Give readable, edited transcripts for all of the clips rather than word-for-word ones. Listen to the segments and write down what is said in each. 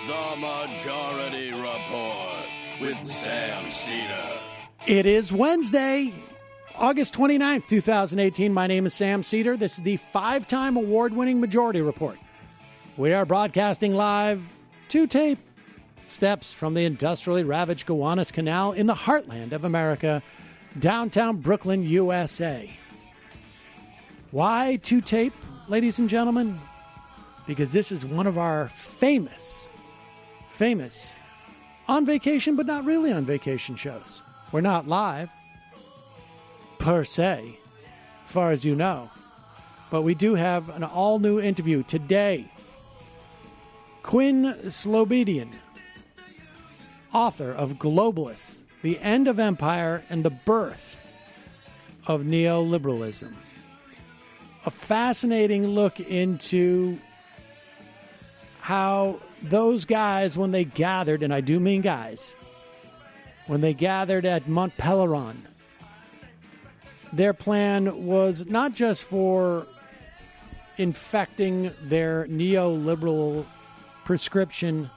The Majority Report with Sam Cedar. It is Wednesday, August 29th, 2018. My name is Sam Cedar. This is the 5-time award-winning Majority Report. We are broadcasting live to tape steps from the industrially ravaged Gowanus Canal in the heartland of America, downtown Brooklyn, USA. Why to tape, ladies and gentlemen? Because this is one of our famous on vacation, but not really on vacation shows. We're not live, per se, as far as you know. But we do have an all-new interview today. Quinn Slobodian, author of Globalists, The End of Empire and the Birth of Neoliberalism. A fascinating look into how those guys, when they gathered, and I do mean guys, when they gathered at Mont Pelerin, their plan was not just for infecting their neoliberal prescription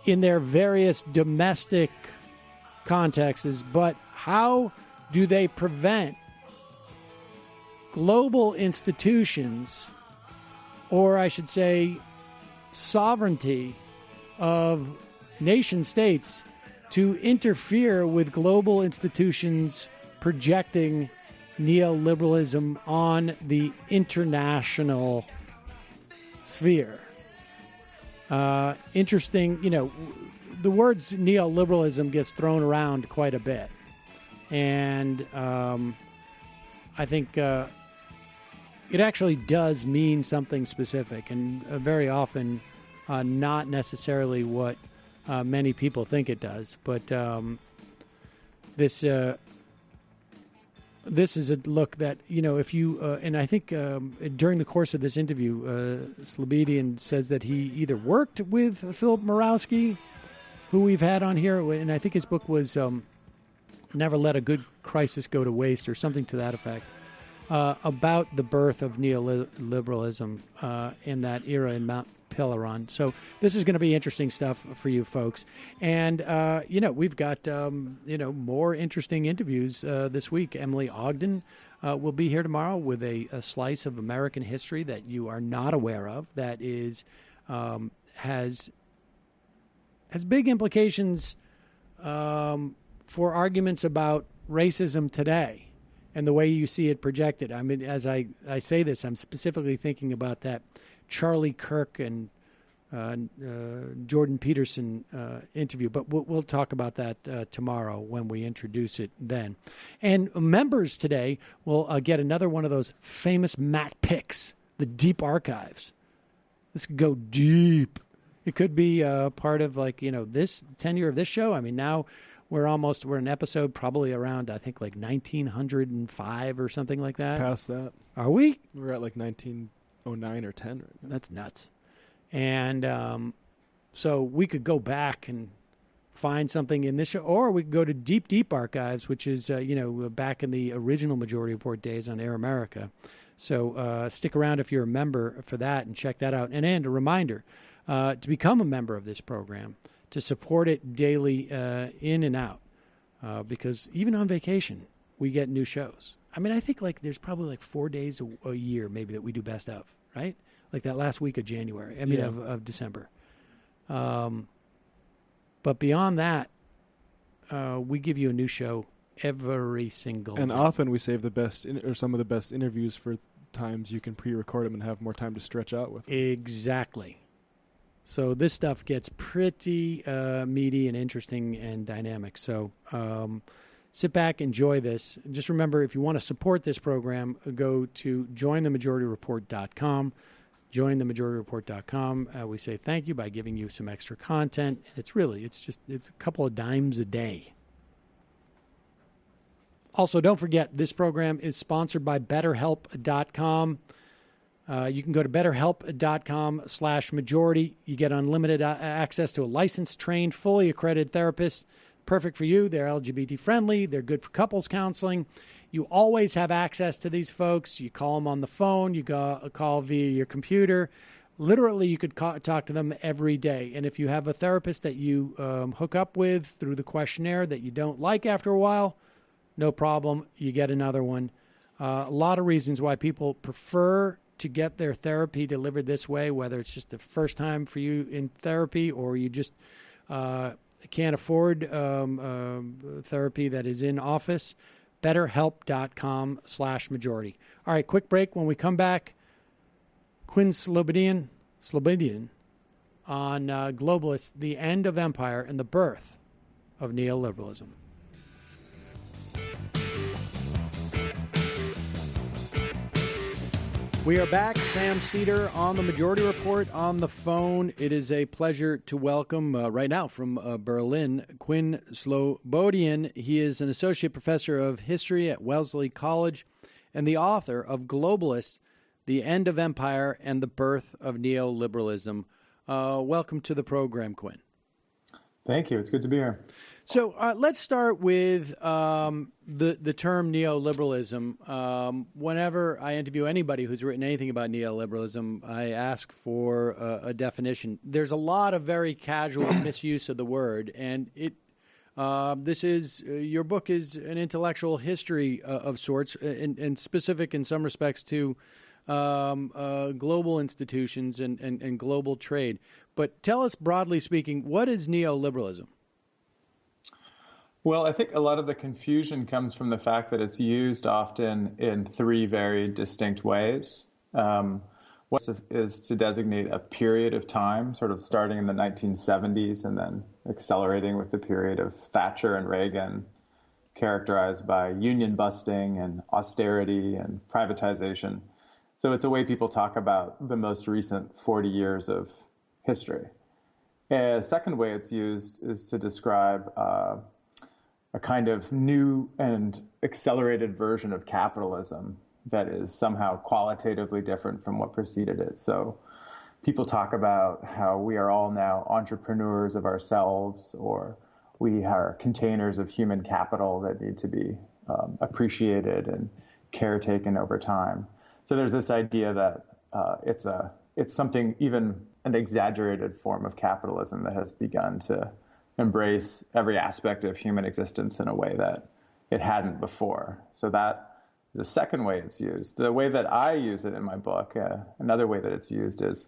in their various domestic contexts, but how do they prevent global institutions, or I should say sovereignty of nation states, to interfere with global institutions projecting neoliberalism on the international sphere. Interesting, the words neoliberalism gets thrown around quite a bit. And I think it actually does mean something specific, and very often not necessarily what many people think it does. But this is a look that, if you, and I think during the course of this interview, Slobodian says that he either worked with Philip Murawski, who we've had on here, and I think his book was Never Let a Good Crisis Go to Waste, or something to that effect, about the birth of neoliberalism in that era in Mount Pelerin. So this is going to be interesting stuff for you folks. And, we've got, more interesting interviews this week. Emily Ogden will be here tomorrow with a slice of American history that you are not aware of, that is has big implications for arguments about racism today and the way you see it projected. I mean, as I say this, I'm specifically thinking about that Charlie Kirk and Jordan Peterson interview, but we'll talk about that tomorrow when we introduce it then. And members today will get another one of those famous Matt picks, the deep archives. This could go deep. It could be part of this tenure of this show. I mean, now we're an episode probably around, I think, 1905 or something like that. Past that. Are we? We're at 1909 or 10 right now. That's nuts. And so we could go back and find something in this show, or we could go to deep archives, which is, back in the original Majority Report days on Air America. So stick around if you're a member for that and check that out. And a reminder, to become a member of this program, to support it daily in and out, because even on vacation, we get new shows. I mean, I think there's probably 4 days a year maybe that we do best of, right? Like that last week of January, of December. But beyond that, we give you a new show every single day. And often we save the best, or some of the best interviews for times you can pre-record them and have more time to stretch out with them. Exactly. So this stuff gets pretty meaty and interesting and dynamic. So sit back, enjoy this. Just remember, if you want to support this program, go to jointhemajorityreport.com. Jointhemajorityreport.com. We say thank you by giving you some extra content. It's a couple of dimes a day. Also, don't forget, this program is sponsored by BetterHelp.com. You can go to betterhelp.com/majority. You get unlimited access to a licensed, trained, fully accredited therapist. Perfect for you. They're LGBT friendly. They're good for couples counseling. You always have access to these folks. You call them on the phone. You call via your computer. literally you could talk to them every day. And if you have a therapist that you hook up with through the questionnaire that you don't like after a while, no problem, you get another one. A lot of reasons why people prefer to get their therapy delivered this way, whether it's just the first time for you in therapy or you just can't afford therapy that is in office. BetterHelp.com/majority. All right, quick break. When we come back, Quinn Slobodian on Globalists, the End of Empire and the Birth of Neoliberalism. We are back. Sam Seder on the Majority Report on the phone. It is a pleasure to welcome right now from Berlin, Quinn Slobodian. He is an associate professor of history at Wellesley College and the author of Globalists, The End of Empire and the Birth of Neoliberalism. Welcome to the program, Quinn. Thank you. It's good to be here. So let's start with the term neoliberalism. Whenever I interview anybody who's written anything about neoliberalism, I ask for a definition. There's a lot of very casual misuse of the word, and your book is an intellectual history of sorts, and specific in some respects to global institutions and global trade. But tell us, broadly speaking, what is neoliberalism? Well, I think a lot of the confusion comes from the fact that it's used often in three very distinct ways. One is to designate a period of time, sort of starting in the 1970s and then accelerating with the period of Thatcher and Reagan, characterized by union busting and austerity and privatization. So it's a way people talk about the most recent 40 years of history. A second way it's used is to describe a kind of new and accelerated version of capitalism that is somehow qualitatively different from what preceded it. So people talk about how we are all now entrepreneurs of ourselves, or we are containers of human capital that need to be appreciated and caretaken over time. So there's this idea that it's something, even an exaggerated form of capitalism that has begun to embrace every aspect of human existence in a way that it hadn't before. So that the second way it's used. The way that I use it in my book, another way that it's used is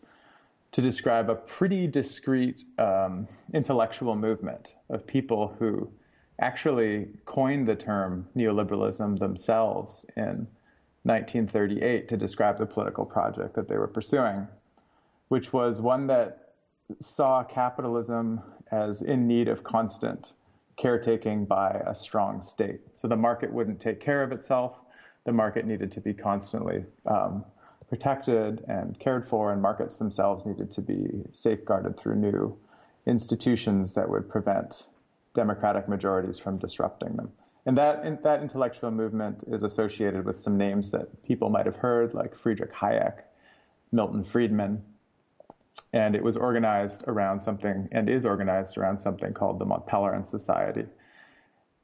to describe a pretty discrete intellectual movement of people who actually coined the term neoliberalism themselves in 1938 to describe the political project that they were pursuing, which was one that saw capitalism as in need of constant caretaking by a strong state. So the market wouldn't take care of itself. The market needed to be constantly protected and cared for, and markets themselves needed to be safeguarded through new institutions that would prevent democratic majorities from disrupting them. And that intellectual movement is associated with some names that people might have heard, like Friedrich Hayek, Milton Friedman. And it was organized around something, and is organized around something called the Mont-Pelerin Society.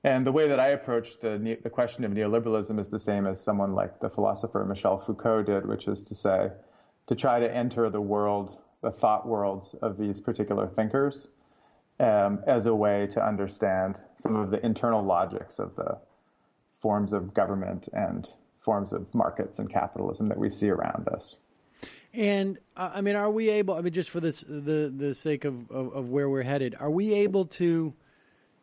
And the way that I approach the question of neoliberalism is the same as someone like the philosopher Michel Foucault did, which is to say, to try to enter the thought worlds of these particular thinkers as a way to understand some of the internal logics of the forms of government and forms of markets and capitalism that we see around us. And are we able? Just for the sake of where we're headed, are we able to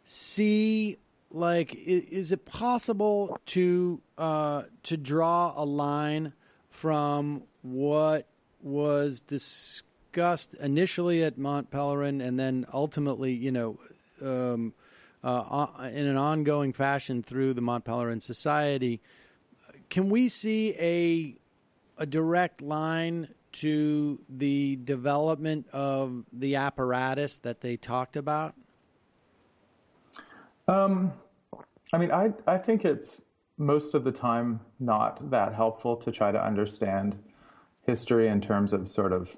see? Is it possible to draw a line from what was discussed initially at Mont Pelerin and then ultimately, in an ongoing fashion through the Mont Pelerin Society? Can we see a direct line to the development of the apparatus that they talked about? I think it's most of the time not that helpful to try to understand history in terms of sort of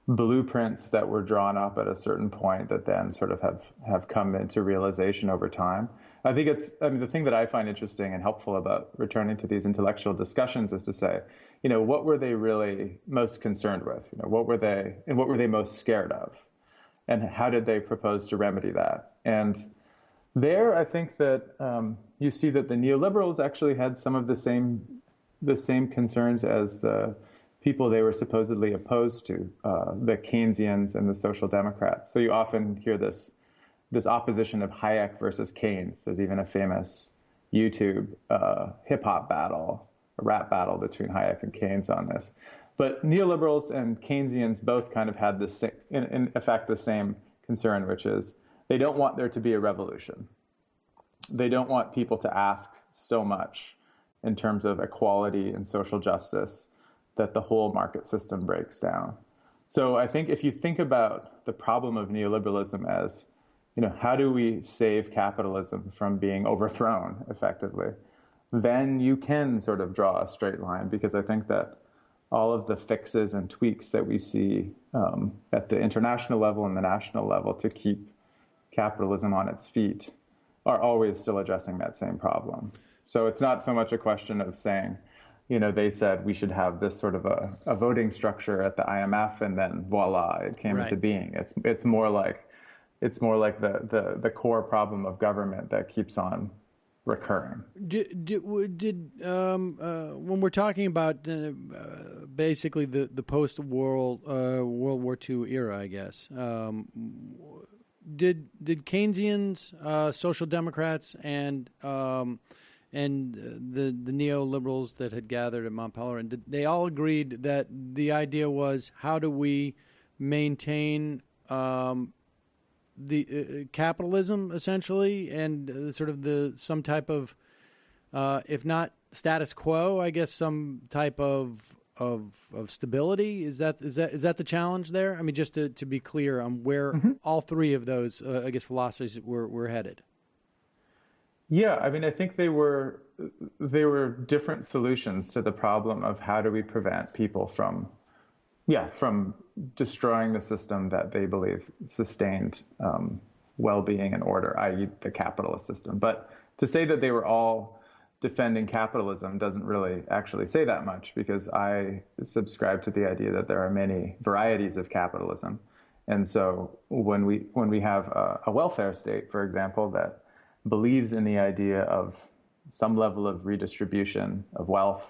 blueprints that were drawn up at a certain point that then sort of have come into realization over time. I think the thing that I find interesting and helpful about returning to these intellectual discussions is to say, what were they really most concerned with? What were they most scared of? And how did they propose to remedy that? And there, I think that you see that the neoliberals actually had some of the same concerns as the people they were supposedly opposed to, the Keynesians and the social democrats. So you often hear this opposition of Hayek versus Keynes. There's even a famous YouTube hip-hop battle, a rap battle between Hayek and Keynes on this. But neoliberals and Keynesians both kind of had this, in effect, the same concern, which is they don't want there to be a revolution. They don't want people to ask so much in terms of equality and social justice that the whole market system breaks down. So I think if you think about the problem of neoliberalism as, how do we save capitalism from being overthrown effectively, then you can sort of draw a straight line, because I think that all of the fixes and tweaks that we see at the international level and the national level to keep capitalism on its feet are always still addressing that same problem. So it's not so much a question of saying, they said we should have this sort of a voting structure at the IMF, and then voila, it came into being. It's more like the core problem of government that keeps on recurring. When we're talking about basically the post-World War II era, I guess, did Keynesians, social democrats, and the neoliberals that had gathered at Mont Pelerin, they all agreed that the idea was, how do we maintain the capitalism, essentially, and sort of some type of, if not status quo, I guess some type of stability? Is that the challenge there? I mean, just to be clear on where all three of those, I guess, philosophies were headed. Yeah, I mean, I think they were different solutions to the problem of how do we prevent people from destroying the system that they believe sustained well-being and order, i.e. the capitalist system. But to say that they were all defending capitalism doesn't really actually say that much, because I subscribe to the idea that there are many varieties of capitalism. And so when we have a welfare state, for example, that believes in the idea of some level of redistribution of wealth,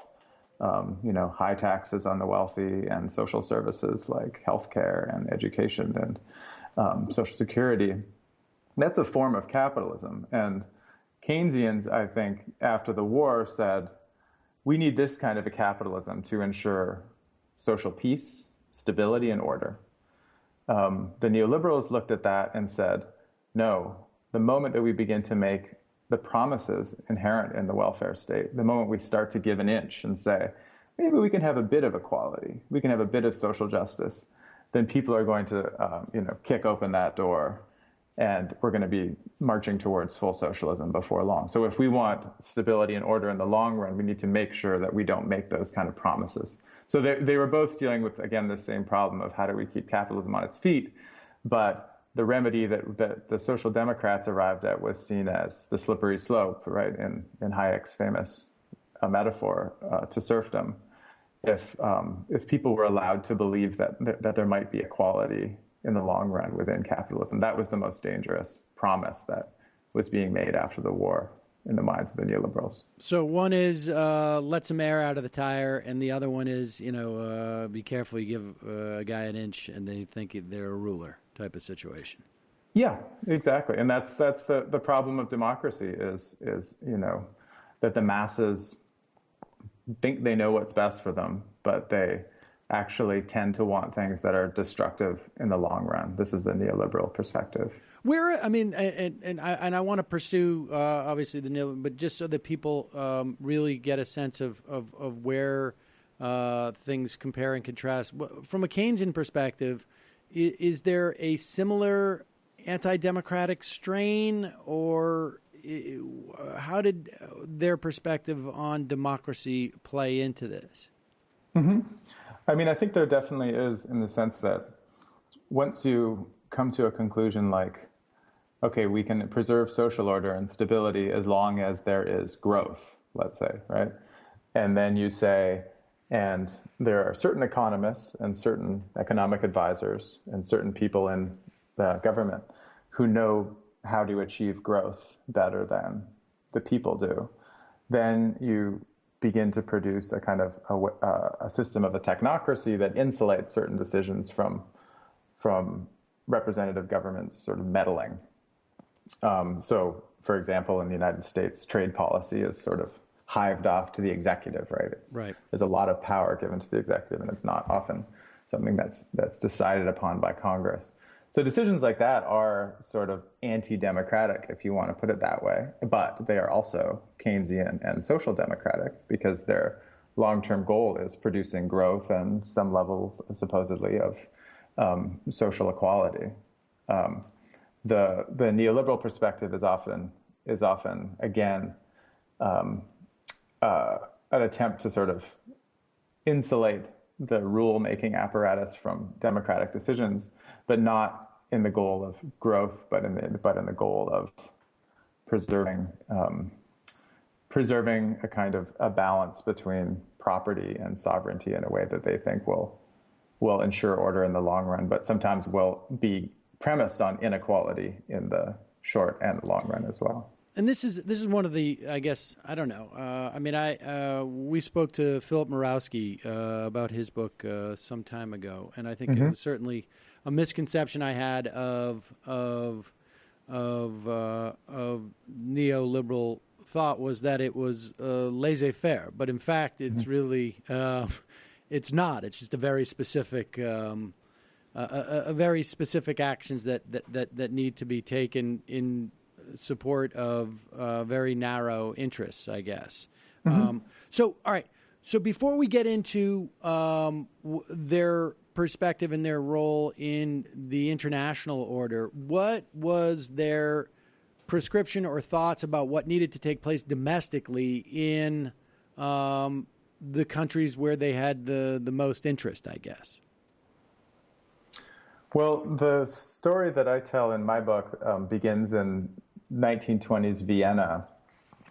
high taxes on the wealthy, and social services like healthcare and education and Social Security, that's a form of capitalism. And Keynesians, I think, after the war said, we need this kind of a capitalism to ensure social peace, stability, and order. The neoliberals looked at that and said, no, the moment that we begin to make the promises inherent in the welfare state, the moment we start to give an inch and say, maybe we can have a bit of equality, we can have a bit of social justice, then people are going to, kick open that door, and we're going to be marching towards full socialism before long. So if we want stability and order in the long run, we need to make sure that we don't make those kind of promises. So they were both dealing with, again, the same problem of how do we keep capitalism on its feet, but the remedy that the social democrats arrived at was seen as the slippery slope, right, in Hayek's famous metaphor to serfdom. If people were allowed to believe that there might be equality in the long run within capitalism, that was the most dangerous promise that was being made after the war in the minds of the neoliberals. So one is let some air out of the tire, and the other one is, be careful, you give a guy an inch and they think they're a ruler type of situation. Yeah, exactly. And that's the problem of democracy is that the masses think they know what's best for them, but they actually tend to want things that are destructive in the long run. This is the neoliberal perspective. I want to pursue obviously the neoliberal, but just so that people really get a sense of where things compare and contrast. From a Keynesian perspective, is there a similar anti-democratic strain, or how did their perspective on democracy play into this? Mm-hmm. I mean, I think there definitely is, in the sense that once you come to a conclusion like, okay, we can preserve social order and stability as long as there is growth, let's say, right? And then you say, And there are certain economists and certain economic advisors and certain people in the government who know how to achieve growth better than the people do. Then you begin to produce a kind of a system of a technocracy that insulates certain decisions from representative governments sort of meddling. So, for example, in the United States, trade policy is sort of hived off to the executive, right? Right. There's a lot of power given to the executive, and it's not often something that's decided upon by Congress. So decisions like that are sort of anti-democratic, if you want to put it that way, but they are also Keynesian and social democratic because their long-term goal is producing growth and some level, supposedly, of social equality. The neoliberal perspective is often again an attempt to sort of insulate the rule-making apparatus from democratic decisions, but not in the goal of growth, but in the goal of preserving a kind of a balance between property and sovereignty in a way that they think will ensure order in the long run, but sometimes will be premised on inequality in the short and long run as well. And this is one of the, I guess, I don't know. We spoke to Philip Murawski about his book some time ago, and I think it was certainly a misconception I had of neoliberal thought was that it was laissez-faire, but in fact, it's really it's not. It's just a very specific actions that need to be taken in support of very narrow interests, I guess. So, all right. So before we get into their perspective and their role in the international order, what was their prescription or thoughts about what needed to take place domestically in the countries where they had the most interest, I guess? Well, the story that I tell in my book begins in 1920s Vienna,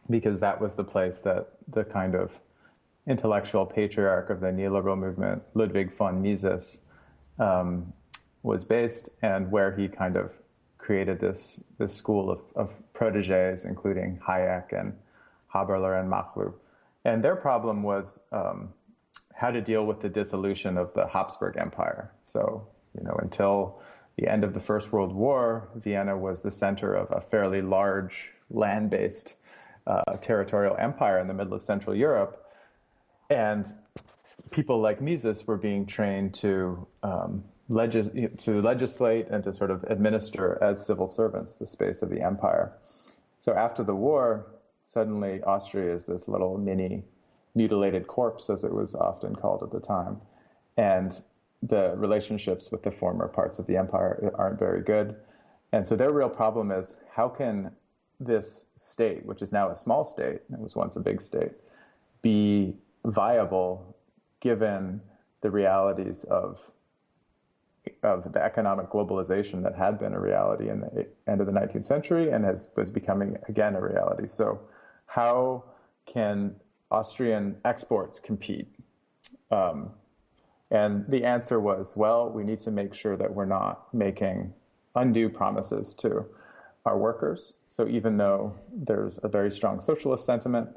because that was the place that the kind of intellectual patriarch of the neoliberal movement, Ludwig von Mises, was based, and where he kind of created this school of proteges, including Hayek and Haberler and Machlup. And their problem was how to deal with the dissolution of the Habsburg Empire. So, until the end of the First World War, Vienna was the center of a fairly large land-based territorial empire in the middle of Central Europe. And people like Mises were being trained to legislate and to sort of administer as civil servants the space of the empire. So after the war, suddenly Austria is this little mini mutilated corpse, as it was often called at the time. And the relationships with the former parts of the empire aren't very good. And so their real problem is, how can this state, which is now a small state, it was once a big state, be viable given the realities of the economic globalization that had been a reality in the end of the 19th century and was becoming again a reality. So how can Austrian exports compete? And the answer was, well, we need to make sure that we're not making undue promises to our workers. So even though there's a very strong socialist sentiment,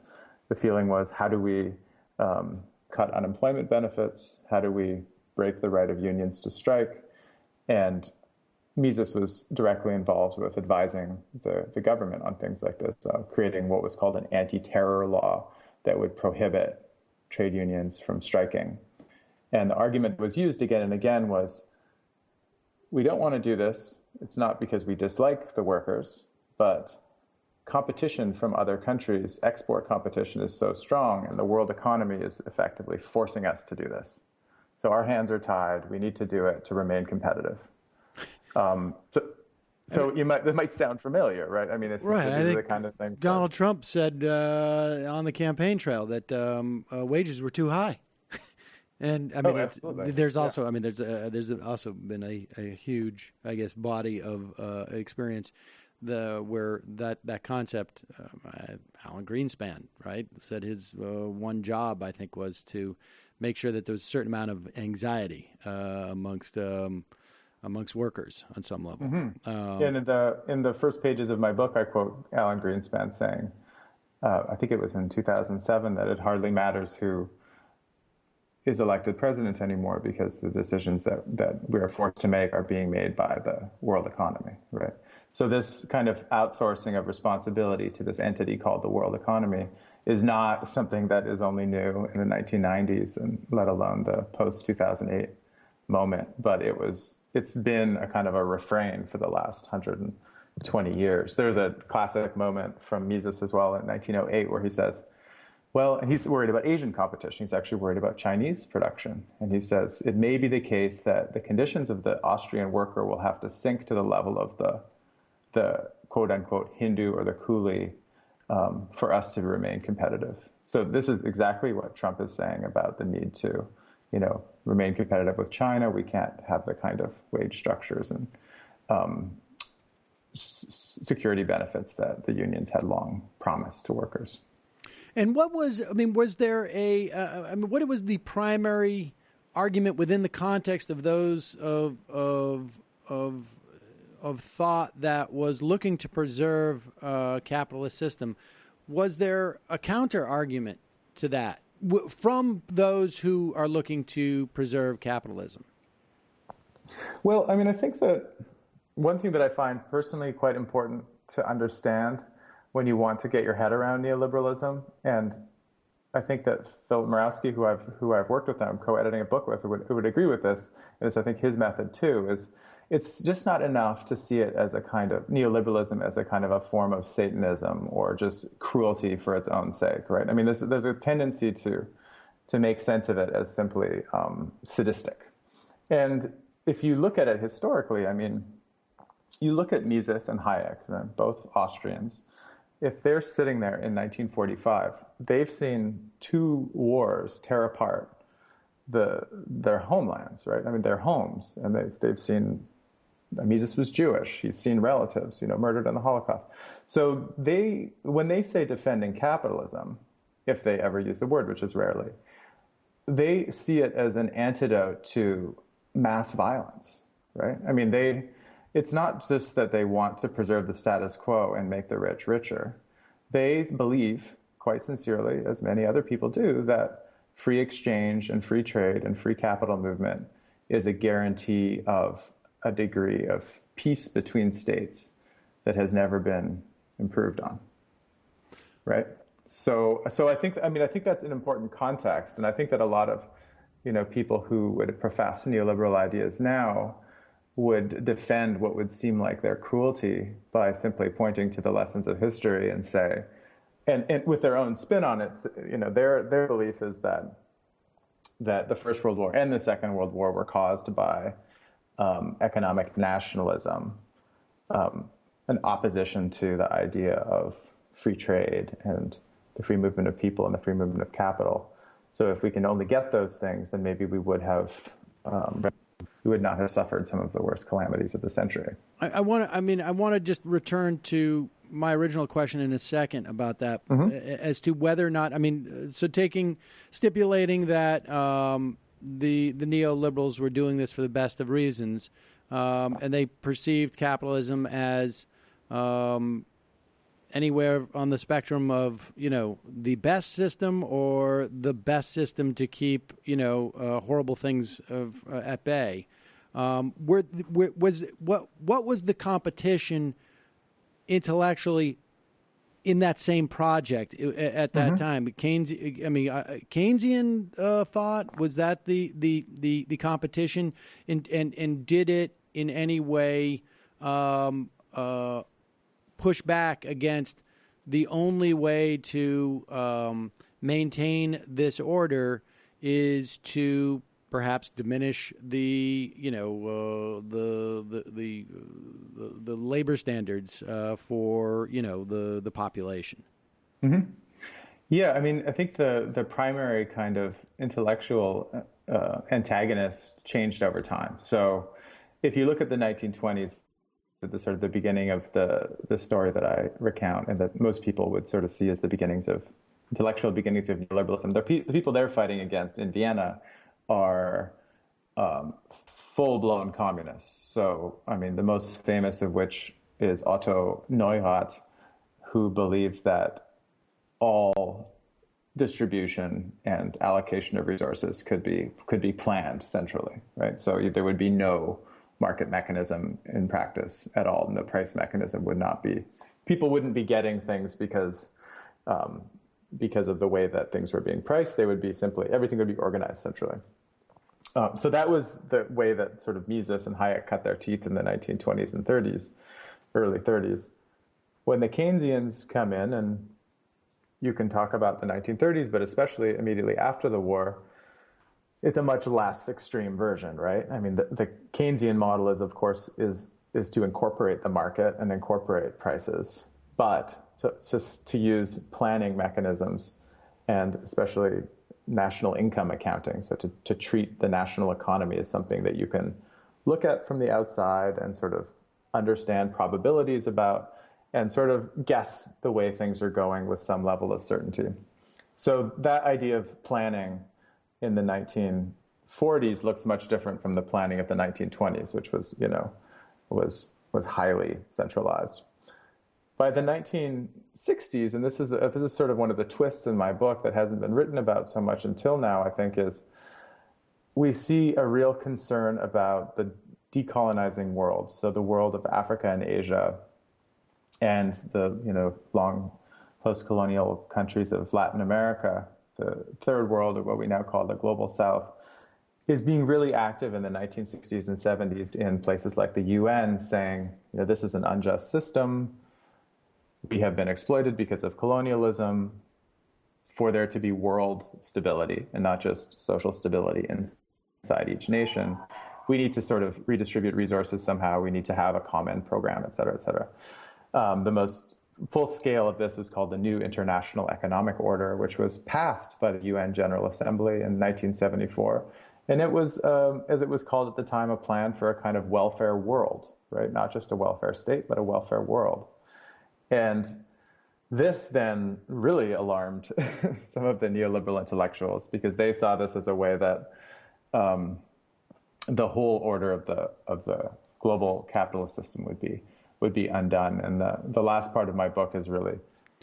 the feeling was, how do we cut unemployment benefits? How do we break the right of unions to strike? And Mises was directly involved with advising the government on things like this, creating what was called an anti-terror law that would prohibit trade unions from striking. And the argument that was used again and again was, we don't want to do this. It's not because we dislike the workers, but competition from other countries, export competition, is so strong, and the world economy is effectively forcing us to do this. So our hands are tied. We need to do it to remain competitive. So that might sound familiar, right? I mean, it's the kind of thing. Donald Trump said on the campaign trail that wages were too high. And I mean, there's also, there's also been a huge, I guess, body of experience where that concept, Alan Greenspan, right, said his one job, I think, was to make sure that there's a certain amount of anxiety amongst workers on some level. And in the first pages of my book, I quote Alan Greenspan saying, I think it was in 2007, that it hardly matters who is elected president anymore because the decisions that we are forced to make are being made by the world economy, right? So this kind of outsourcing of responsibility to this entity called the world economy is not something that is only new in the 1990s, and let alone the post-2008 moment, but it's been a kind of a refrain for the last 120 years. There's a classic moment from Mises as well in 1908 where he says, well, he's worried about Asian competition. He's actually worried about Chinese production. And he says, it may be the case that the conditions of the Austrian worker will have to sink to the level of the quote unquote Hindu or the coolie for us to remain competitive. So this is exactly what Trump is saying about the need to, remain competitive with China. We can't have the kind of wage structures and security benefits that the unions had long promised to workers. And what was there what was the primary argument within the context of those of thought that was looking to preserve a capitalist system? Was there a counter argument to that from those who are looking to preserve capitalism? Well, I think that one thing that I find personally quite important to understand when you want to get your head around neoliberalism, and I think that Philip Murawski, who I've worked with, I'm co-editing a book with, who would agree with this, and it's I think his method too, is it's just not enough to see it as a kind of neoliberalism as a kind of a form of Satanism or just cruelty for its own sake, right? There's a tendency to make sense of it as simply sadistic. And if you look at it historically, you look at Mises and Hayek, right, both Austrians. If they're sitting there in 1945, they've seen two wars tear apart their homelands, right? Their homes, and they've seen. Mises was Jewish. He's seen relatives, murdered in the Holocaust. So when they say defending capitalism, if they ever use the word, which is rarely, they see it as an antidote to mass violence, right? It's not just that they want to preserve the status quo and make the rich richer. They believe, quite sincerely, as many other people do, that free exchange and free trade and free capital movement is a guarantee of a degree of peace between states that has never been improved on, right? So I think that's an important context, and I think that a lot of people who would profess neoliberal ideas now would defend what would seem like their cruelty by simply pointing to the lessons of history and say, and with their own spin on it, their belief is that the First World War and the Second World War were caused by economic nationalism, an opposition to the idea of free trade and the free movement of people and the free movement of capital. So if we can only get those things, then maybe we would not have suffered some of the worst calamities of the century. I want to just return to my original question in a second about that, as to whether or not, stipulating that the neoliberals were doing this for the best of reasons, and they perceived capitalism as anywhere on the spectrum of, the best system or the best system to keep, horrible things at bay. What was the competition intellectually in that same project at that time? Keynesian thought, was that the competition, and did it in any way push back against the only way to maintain this order is to perhaps diminish the labor standards for the population? Mm-hmm. Yeah, I think the primary kind of intellectual antagonist changed over time. So if you look at the 1920s, at the sort of the beginning of the story that I recount, and that most people would sort of see as the beginnings of intellectual beginnings of neoliberalism. The people they're fighting against in Vienna are full-blown communists. So, I mean, the most famous of which is Otto Neurath, who believed that all distribution and allocation of resources could be planned centrally, right? So there would be no market mechanism in practice at all. No price mechanism would not be. People wouldn't be getting things because of the way that things were being priced. They would be simply, everything would be organized centrally. So that was the way that sort of Mises and Hayek cut their teeth in the 1920s and 30s, early 30s. When the Keynesians come in, and you can talk about the 1930s, but especially immediately after the war, it's a much less extreme version, right? I mean, the Keynesian model is, of course, is to incorporate the market and incorporate prices, but to use planning mechanisms and especially national income accounting, so to treat the national economy as something that you can look at from the outside and sort of understand probabilities about and sort of guess the way things are going with some level of certainty. So that idea of planning in the 1940s looks much different from the planning of the 1920s, which was, was highly centralized. By the 1960s, and this is sort of one of the twists in my book that hasn't been written about so much until now, I think, is we see a real concern about the decolonizing world, so the world of Africa and Asia, and the long post-colonial countries of Latin America, the third world, or what we now call the global south, is being really active in the 1960s and 70s in places like the UN, saying, this is an unjust system. We have been exploited because of colonialism. For there to be world stability and not just social stability inside each nation, we need to sort of redistribute resources somehow. We need to have a common program, et cetera, et cetera. The most full scale of this was called the New International Economic Order, which was passed by the UN General Assembly in 1974. And it was, as it was called at the time, a plan for a kind of welfare world, right? Not just a welfare state, but a welfare world. And this then really alarmed some of the neoliberal intellectuals, because they saw this as a way that the whole order of the global capitalist system would be undone. And the last part of my book is really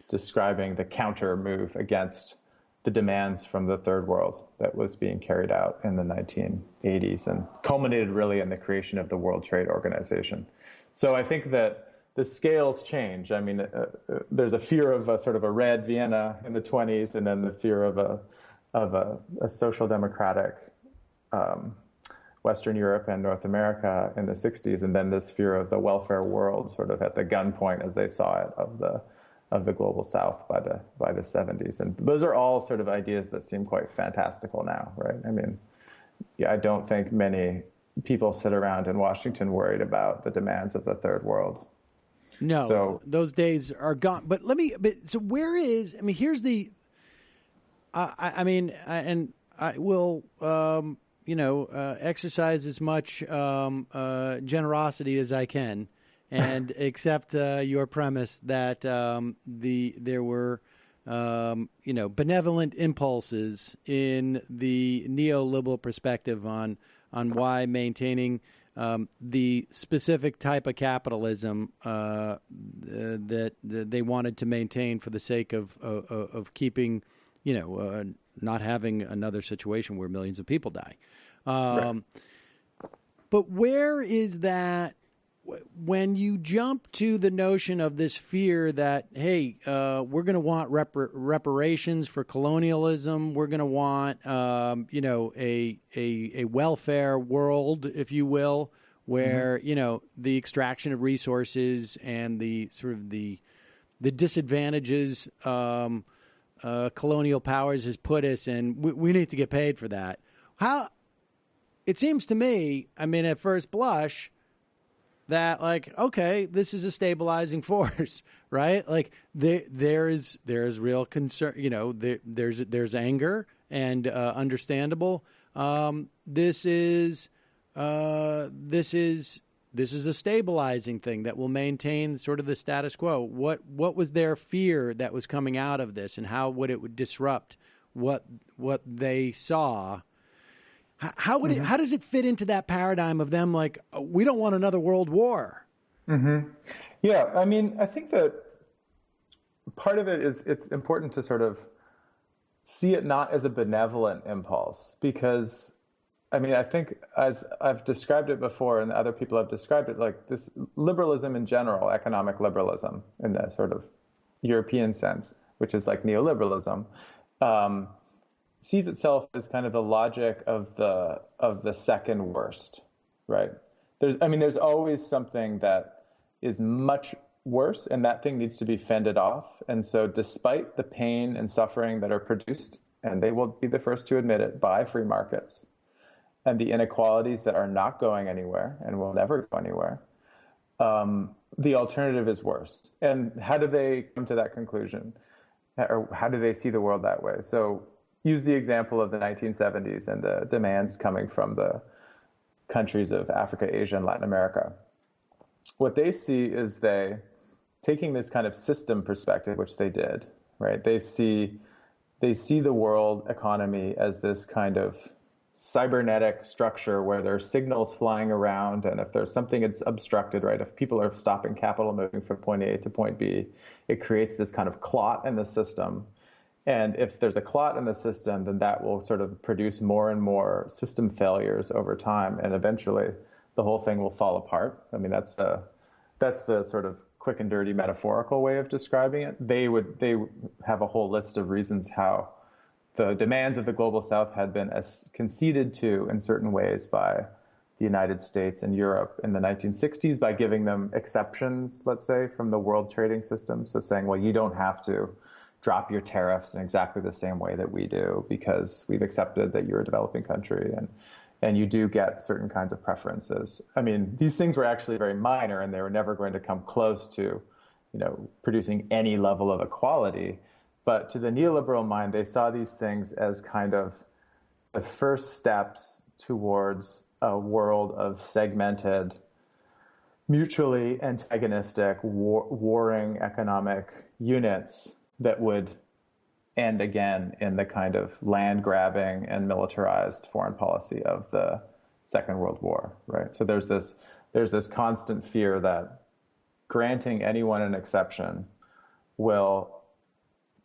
describing the counter move against the demands from the third world that was being carried out in the 1980s and culminated really in the creation of the World Trade Organization. So I think that the scales change. I mean, there's a fear of a sort of a red Vienna in the 20s, and then the fear of a social democratic Western Europe and North America in the 60s, and then this fear of the welfare world sort of at the gunpoint, as they saw it, of the global south by the 70s. And those are all sort of ideas that seem quite fantastical now, right? I mean, I don't think many people sit around in Washington worried about the demands of the third world. No, so, those days are gone. But so where is, I mean, here's the, and I will, exercise as much generosity as I can and accept your premise that there were, benevolent impulses in the neoliberal perspective on why maintaining the specific type of capitalism that they wanted to maintain for the sake of keeping, not having another situation where millions of people die. Right. But where is that when you jump to the notion of this fear that, hey, we're going to want reparations for colonialism, we're going to want, a welfare world, if you will, where, the extraction of resources and the sort of the disadvantages colonial powers has put us in, we need to get paid for that. How, it seems to me, I mean, at first blush, that like, okay, this is a stabilizing force, right? Like there's real concern, there's anger and understandable. This is this is a stabilizing thing that will maintain sort of the status quo. What was their fear that was coming out of this, and how would disrupt what they saw? How would how does it fit into that paradigm of them like, we don't want another world war? Yeah, I mean, I think that part of it is it's important to sort of see it not as a benevolent impulse, because I mean, I think as I've described it before and other people have described it, like this liberalism in general, economic liberalism in the sort of European sense, which is like neoliberalism, sees itself as kind of the logic of the second worst, right? There's always something that is much worse, and that thing needs to be fended off. And so despite the pain and suffering that are produced, and they will be the first to admit it, by free markets, and the inequalities that are not going anywhere and will never go anywhere, the alternative is worse. And how do they come to that conclusion? Or how do they see the world that way? So use the example of the 1970s and the demands coming from the countries of Africa, Asia, and Latin America. What they see is taking this kind of system perspective, which they did, right? They see the world economy as this kind of cybernetic structure where there are signals flying around, and if there's something that's obstructed, right, if people are stopping capital moving from point A to point B, it creates this kind of clot in the system. And if there's a clot in the system, then that will sort of produce more and more system failures over time, and eventually the whole thing will fall apart. I mean, that's the sort of quick and dirty metaphorical way of describing it. They have a whole list of reasons how the demands of the global south had been conceded to in certain ways by the United States and Europe in the 1960s by giving them exceptions, let's say, from the world trading system. So saying, well, you don't have to drop your tariffs in exactly the same way that we do because we've accepted that you're a developing country, and you do get certain kinds of preferences. I mean, these things were actually very minor, and they were never going to come close to, producing any level of equality. But to the neoliberal mind, they saw these things as kind of the first steps towards a world of segmented, mutually antagonistic, warring economic units that would end again in the kind of land grabbing and militarized foreign policy of the Second World War, right? So there's this constant fear that granting anyone an exception will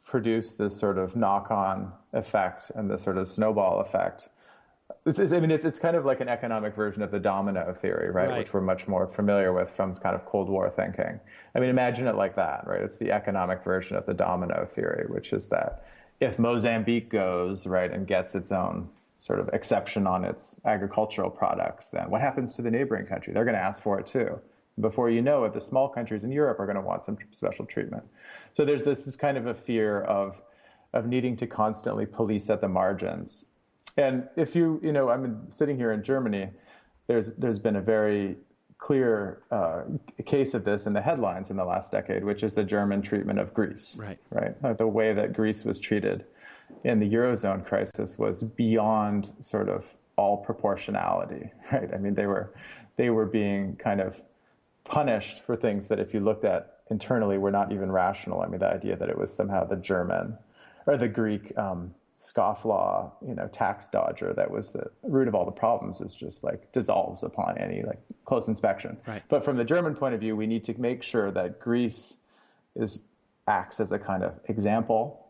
produce this sort of knock-on effect and this sort of snowball effect. It's kind of like an economic version of the domino theory, right? Which we're much more familiar with from kind of Cold War thinking. I mean, imagine it like that, right? It's the economic version of the domino theory, which is that if Mozambique goes, right, and gets its own sort of exception on its agricultural products, then what happens to the neighboring country? They're going to ask for it too. Before you know it, the small countries in Europe are going to want some special treatment. So there's this kind of a fear of needing to constantly police at the margins. And if I'm sitting here in Germany, there's been a very clear case of this in the headlines in the last decade, which is the German treatment of Greece. Right. The way that Greece was treated in the Eurozone crisis was beyond sort of all proportionality. Right. I mean, they were being kind of punished for things that if you looked at internally were not even rational. I mean, the idea that it was somehow the German or the Greek scofflaw, tax dodger that was the root of all the problems is just like dissolves upon any like close inspection. Right. But from the German point of view, we need to make sure that Greece acts as a kind of example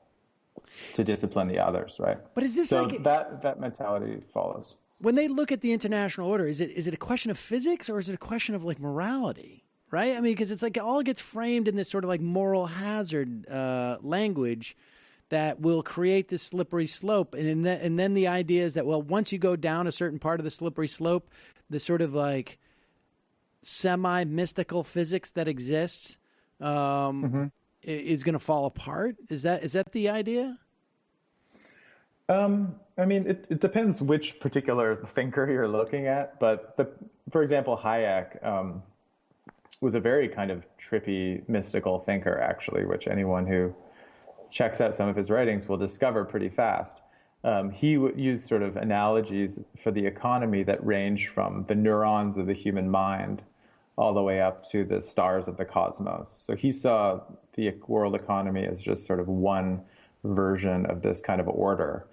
to discipline the others, right? But is this so like that mentality follows? When they look at the international order, is it a question of physics or is it a question of like morality? Right? I mean, because it's like it all gets framed in this sort of like moral hazard language that will create this slippery slope. And then the idea is that, well, once you go down a certain part of the slippery slope, the sort of like semi-mystical physics that exists is going to fall apart. Is that the idea? I mean, it depends which particular thinker you're looking at. But for example, Hayek was a very kind of trippy, mystical thinker, actually, which anyone who checks out some of his writings will discover pretty fast. He used sort of analogies for the economy that range from the neurons of the human mind all the way up to the stars of the cosmos. So he saw the world economy as just sort of one version of this kind of order.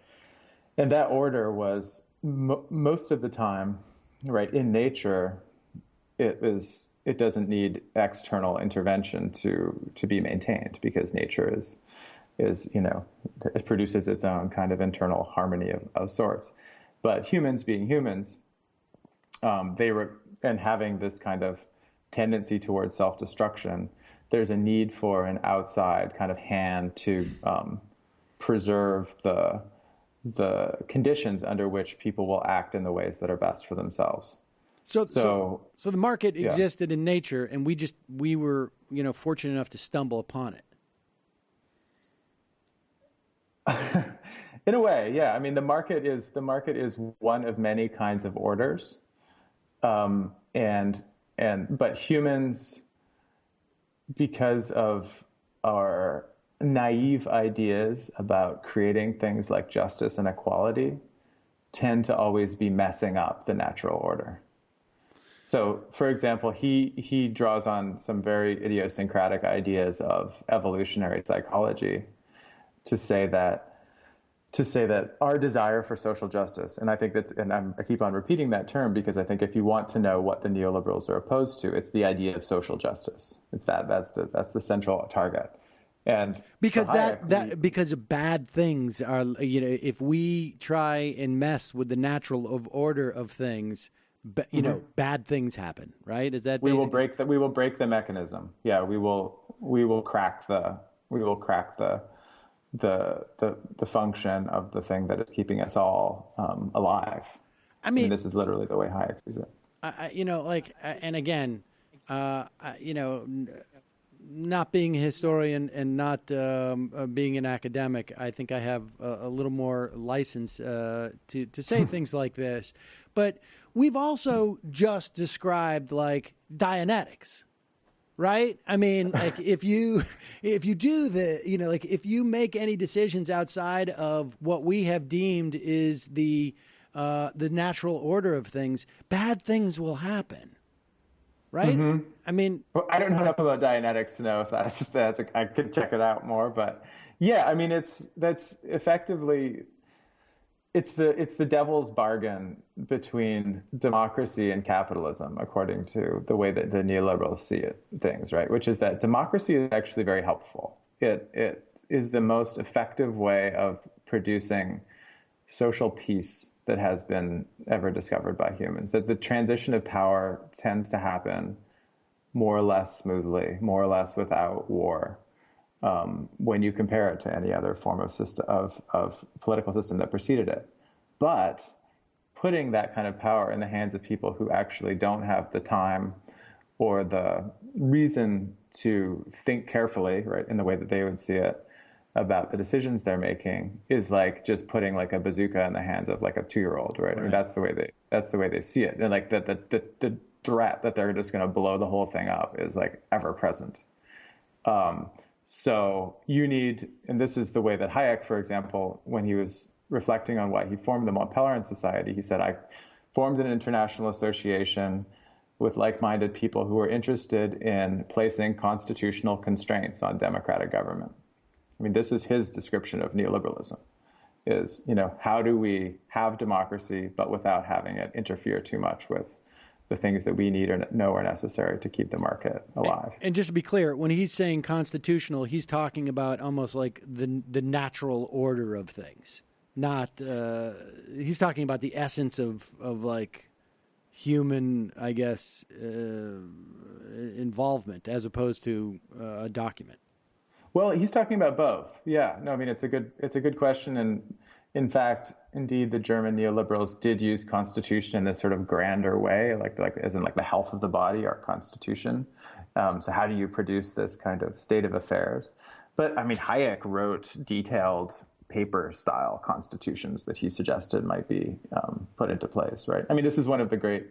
And that order was most of the time, right, in nature, it doesn't need external intervention to be maintained, because nature is it produces its own kind of internal harmony of sorts. But humans being humans, and having this kind of tendency towards self-destruction, there's a need for an outside kind of hand to preserve the conditions under which people will act in the ways that are best for themselves. So the market existed in nature, and we were fortunate enough to stumble upon it. In a way, yeah. I mean, the market is one of many kinds of orders, but humans, because of our naive ideas about creating things like justice and equality, tend to always be messing up the natural order. So, for example, he draws on some very idiosyncratic ideas of evolutionary psychology to say that our desire for social justice, and I think I keep on repeating that term because I think if you want to know what the neoliberals are opposed to, it's the idea of social justice. It's that's the central target. And because because bad things are, if we try and mess with the natural order of things, bad things happen, right? Is that we will break the mechanism? Yeah, we will crack the function of the thing that is keeping us all alive. I mean, this is literally the way Hayek sees it. And again, not being a historian and not being an academic, I think I have a little more license to say things like this. But we've also just described like Dianetics, right? I mean, like if you do if you make any decisions outside of what we have deemed is the natural order of things, bad things will happen. Right? Mm-hmm. I mean, well, I don't know enough about Dianetics to know if that's I could check it out more, but yeah, I mean, that's effectively it's the devil's bargain between democracy and capitalism, according to the way that the neoliberals see things, right? Which is that democracy is actually very helpful. It is the most effective way of producing social peace that has been ever discovered by humans. That the transition of power tends to happen more or less smoothly, more or less without war, when you compare it to any other form of system of political system that preceded it. But putting that kind of power in the hands of people who actually don't have the time or the reason to think carefully, right, in the way that they would see it, about the decisions they're making is like just putting like a bazooka in the hands of like a 2-year-old, right? I mean, that's the way they see it. And like the threat that they're just going to blow the whole thing up is like ever present. So you need, and this is the way that Hayek, for example, when he was reflecting on why he formed the Montpellier Society, he said, I formed an international association with like-minded people who were interested in placing constitutional constraints on democratic government. I mean, this is his description of neoliberalism, is, how do we have democracy, but without having it interfere too much with the things that we need or know are necessary to keep the market alive. And just to be clear, when he's saying constitutional, he's talking about almost like the natural order of things, not, he's talking about the essence of like human, I guess, involvement as opposed to a document. Well, he's talking about both. Yeah, no, I mean, it's a good question. And in fact, indeed, the German neoliberals did use constitution in this sort of grander way, like as in like the health of the body, our constitution. So how do you produce this kind of state of affairs? But I mean, Hayek wrote detailed paper-style constitutions that he suggested might be put into place, right? I mean, this is one of the great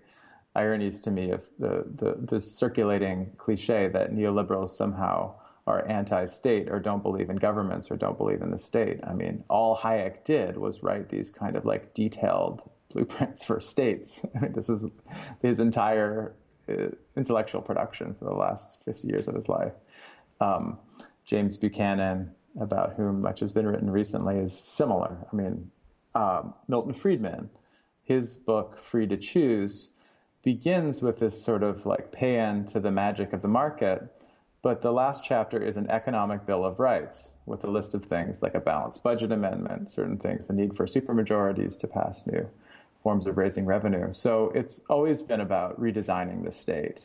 ironies to me of the circulating cliche that neoliberals somehow are anti-state or don't believe in governments or don't believe in the state. I mean, all Hayek did was write these kind of like detailed blueprints for states. I mean, this is his entire intellectual production for the last 50 years of his life. James Buchanan, about whom much has been written recently, is similar. I mean, Milton Friedman, his book, Free to Choose, begins with this sort of like paean to the magic of the market, but the last chapter is an economic bill of rights with a list of things like a balanced budget amendment, certain things, the need for supermajorities to pass new forms of raising revenue. So it's always been about redesigning the state.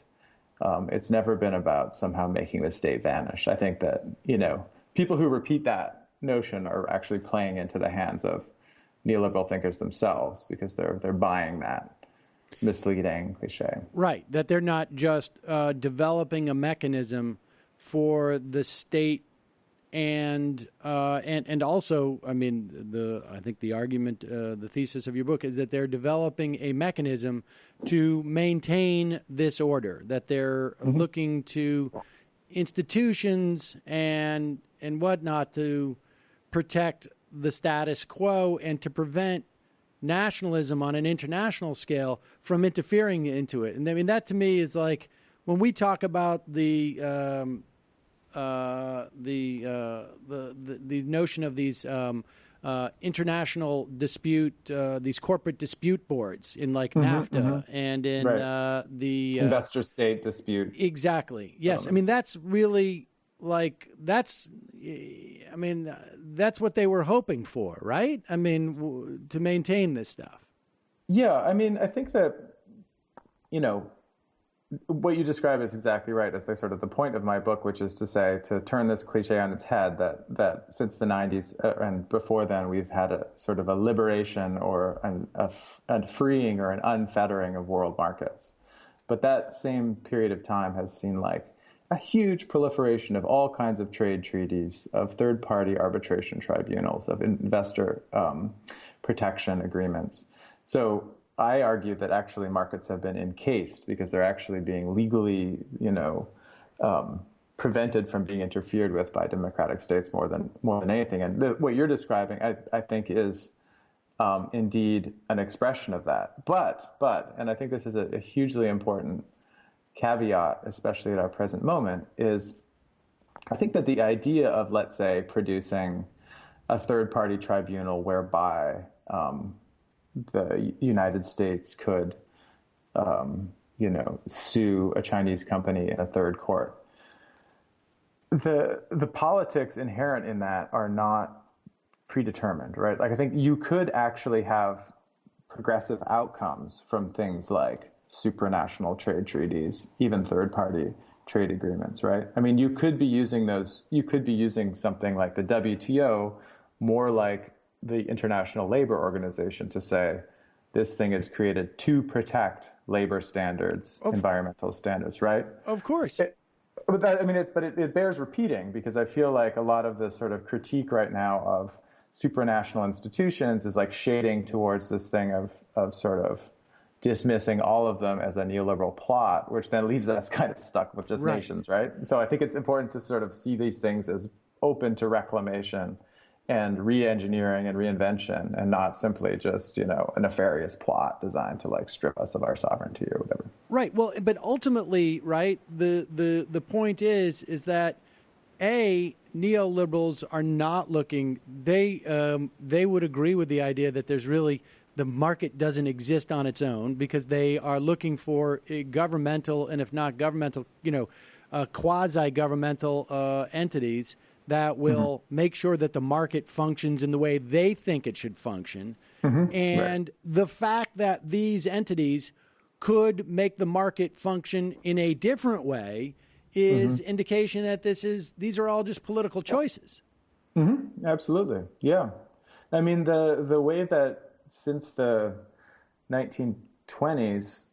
It's never been about somehow making the state vanish. I think that, people who repeat that notion are actually playing into the hands of neoliberal thinkers themselves, because they're buying that misleading cliche. Right, that they're not just developing a mechanism for the state, and also, I mean, I think the argument, the thesis of your book is that they're developing a mechanism to maintain this order, that they're looking to institutions and whatnot to protect the status quo and to prevent nationalism on an international scale from interfering into it. And I mean, that to me is like when we talk about the notion of these international dispute, these corporate dispute boards in like NAFTA and in the investor state dispute. Exactly. Yes. I mean, that's really like that's what they were hoping for, right? I mean, to maintain this stuff. Yeah. I mean, I think that, what you describe is exactly right. As the sort of the point of my book, which is to say, to turn this cliche on its head, that since the 90s and before then, we've had a sort of a liberation or a freeing or an unfettering of world markets. But that same period of time has seen like a huge proliferation of all kinds of trade treaties, of third-party arbitration tribunals, of investor protection agreements. So I argue that actually markets have been encased because they're actually being legally, prevented from being interfered with by democratic states more than anything. And what you're describing, I think, is indeed an expression of that. But, and I think this is a hugely important caveat, especially at our present moment, is I think that the idea of, let's say, producing a third-party tribunal whereby the United States could, sue a Chinese company in a third court. The politics inherent in that are not predetermined, right? Like, I think you could actually have progressive outcomes from things like supranational trade treaties, even third-party trade agreements, right? I mean, you could be using something like the WTO more like the International Labor Organization to say this thing is created to protect labor standards, environmental standards, right? Of course. But it bears repeating, because I feel like a lot of the sort of critique right now of supranational institutions is like shading towards this thing of sort of dismissing all of them as a neoliberal plot, which then leaves us kind of stuck with just nations, right? So I think it's important to sort of see these things as open to reclamation and re-engineering and reinvention, and not simply just, a nefarious plot designed to like strip us of our sovereignty or whatever. Right. Well, but ultimately, right, the point is that neoliberals are not looking. They would agree with the idea that there's really the market doesn't exist on its own, because they are looking for governmental, and if not governmental, quasi-governmental entities that will make sure that the market functions in the way they think it should function. And the fact that these entities could make the market function in a different way is indication that these are all just political choices. Absolutely. Yeah. I mean, the way that since the 1920s,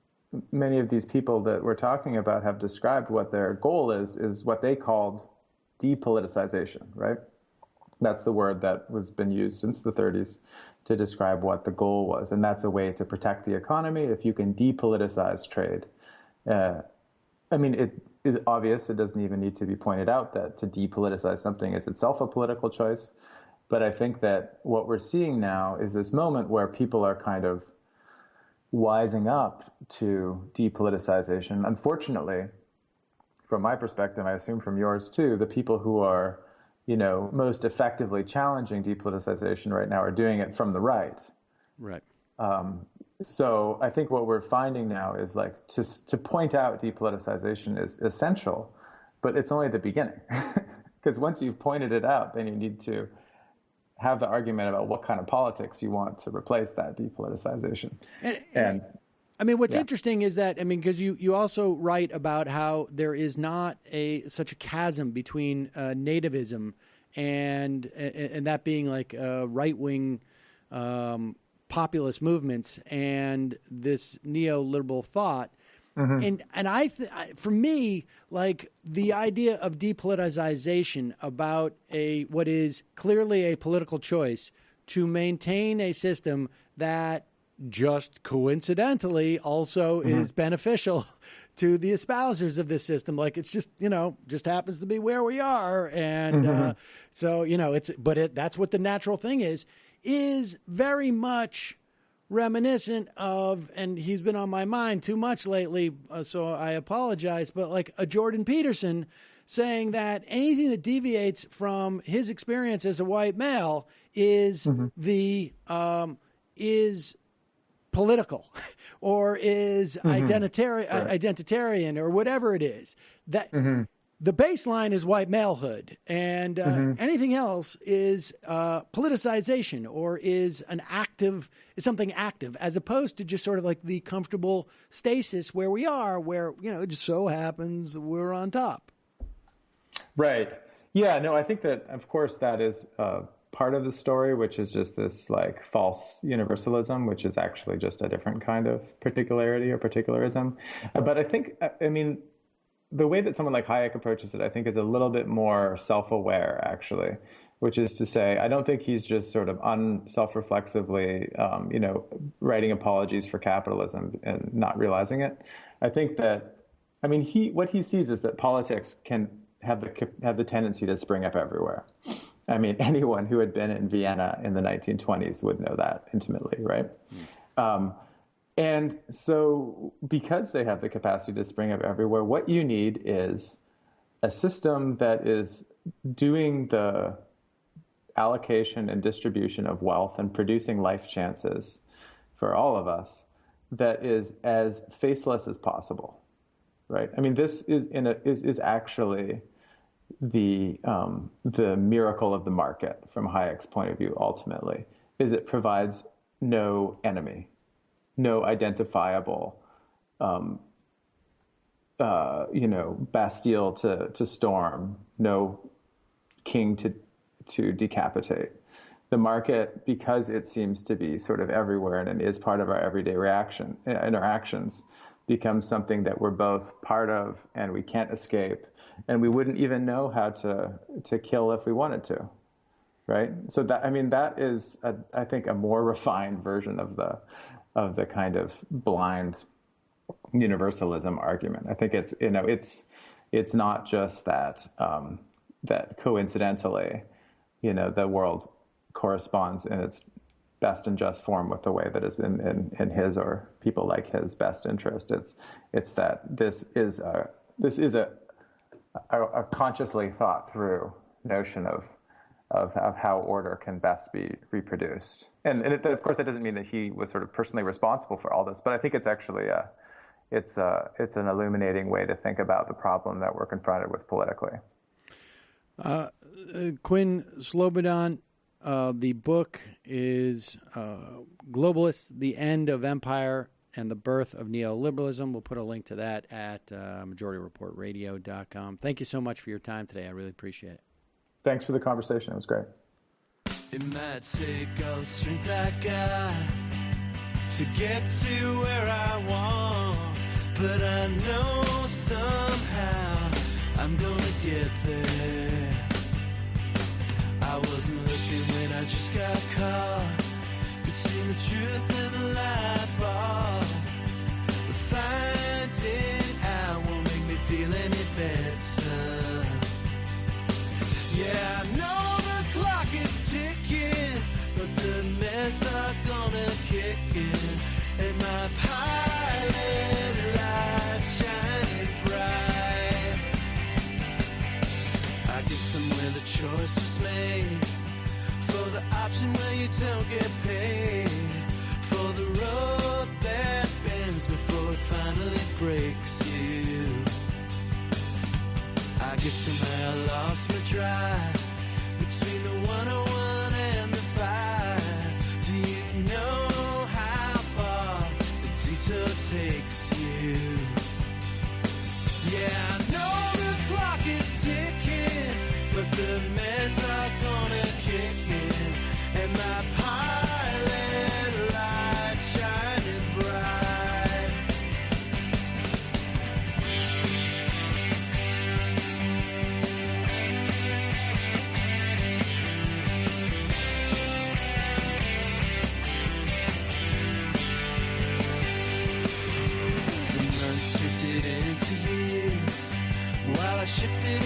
many of these people that we're talking about have described what their goal is what they called depoliticization, right? That's the word that was been used since the 30s to describe what the goal was. And that's a way to protect the economy if you can depoliticize trade. It is obvious, it doesn't even need to be pointed out that to depoliticize something is itself a political choice. But I think that what we're seeing now is this moment where people are kind of wising up to depoliticization. Unfortunately, from my perspective, I assume from yours too, the people who are, most effectively challenging depoliticization right now are doing it from the right. Right. So I think what we're finding now is like to point out depoliticization is essential, but it's only the beginning. Because once you've pointed it out, then you need to have the argument about what kind of politics you want to replace that depoliticization. And I mean, what's interesting is that, because you also write about how there is not such a chasm between nativism and that being like right-wing populist movements and this neoliberal thought. Mm-hmm. And for me, like the idea of depoliticization about what is clearly a political choice to maintain a system that just coincidentally also is beneficial to the espousers of this system. Like it's just, just happens to be where we are. And so, that's what the natural thing is very much reminiscent of, and he's been on my mind too much lately, so I apologize, but like a Jordan Peterson saying that anything that deviates from his experience as a white male is is political or is identitarian or whatever it is. That the baseline is white malehood, and anything else is politicization or is something active, as opposed to just sort of like the comfortable stasis where we are, where it just so happens we're on top. Right. Yeah. No, I think that of course that is part of the story, which is just this like false universalism, which is actually just a different kind of particularity or particularism. But I think, the way that someone like Hayek approaches it, I think, is a little bit more self-aware, actually, which is to say, I don't think he's just sort of self-reflexively, writing apologies for capitalism and not realizing it. I think that, what he sees is that politics can have the tendency to spring up everywhere. Anyone who had been in Vienna in the 1920s would know that intimately, right? And so because they have the capacity to spring up everywhere, what you need is a system that is doing the allocation and distribution of wealth and producing life chances for all of us that is as faceless as possible, right? This is actually the miracle of the market from Hayek's point of view. Ultimately, is it provides no enemy, no identifiable, Bastille to storm, no king to decapitate. The market, because it seems to be sort of everywhere and it is part of our everyday interactions, becomes something that we're both part of and we can't escape, and we wouldn't even know how to kill if we wanted to, right? So that is I think a more refined version of the kind of blind universalism argument. I think it's not just that that coincidentally, the world corresponds in its best and just form with the way that is in his or people like his best interest. It's that this is a consciously thought through notion of how order can best be reproduced. And of course, that doesn't mean that he was sort of personally responsible for all this, but I think it's actually it's an illuminating way to think about the problem that we're confronted with politically. Quinn Slobodian, the book is Globalists, The End of Empire and the Birth of Neoliberalism. We'll put a link to that at MajorityReportRadio.com. Thank you so much for your time today. I really appreciate it. Thanks for the conversation. It was great. It might take all the strength I got to get to where I want, but I know somehow I'm gonna get there. I wasn't looking when I just got caught between the truth and the lie bar, but finding out won't make me feel any better. Yeah, I know the clock is ticking, but the meds are gonna kick in, and my where the choice was made, for the option where you don't get paid, for the road that bends before it finally breaks you. I guess somehow I lost my drive between the 101 and the 5. Do you know how far the detour takes you? Yeah, I know the clock is ticking, but the meds are gonna kick in, and my pilot light shining bright. The months drifted into years while I shifted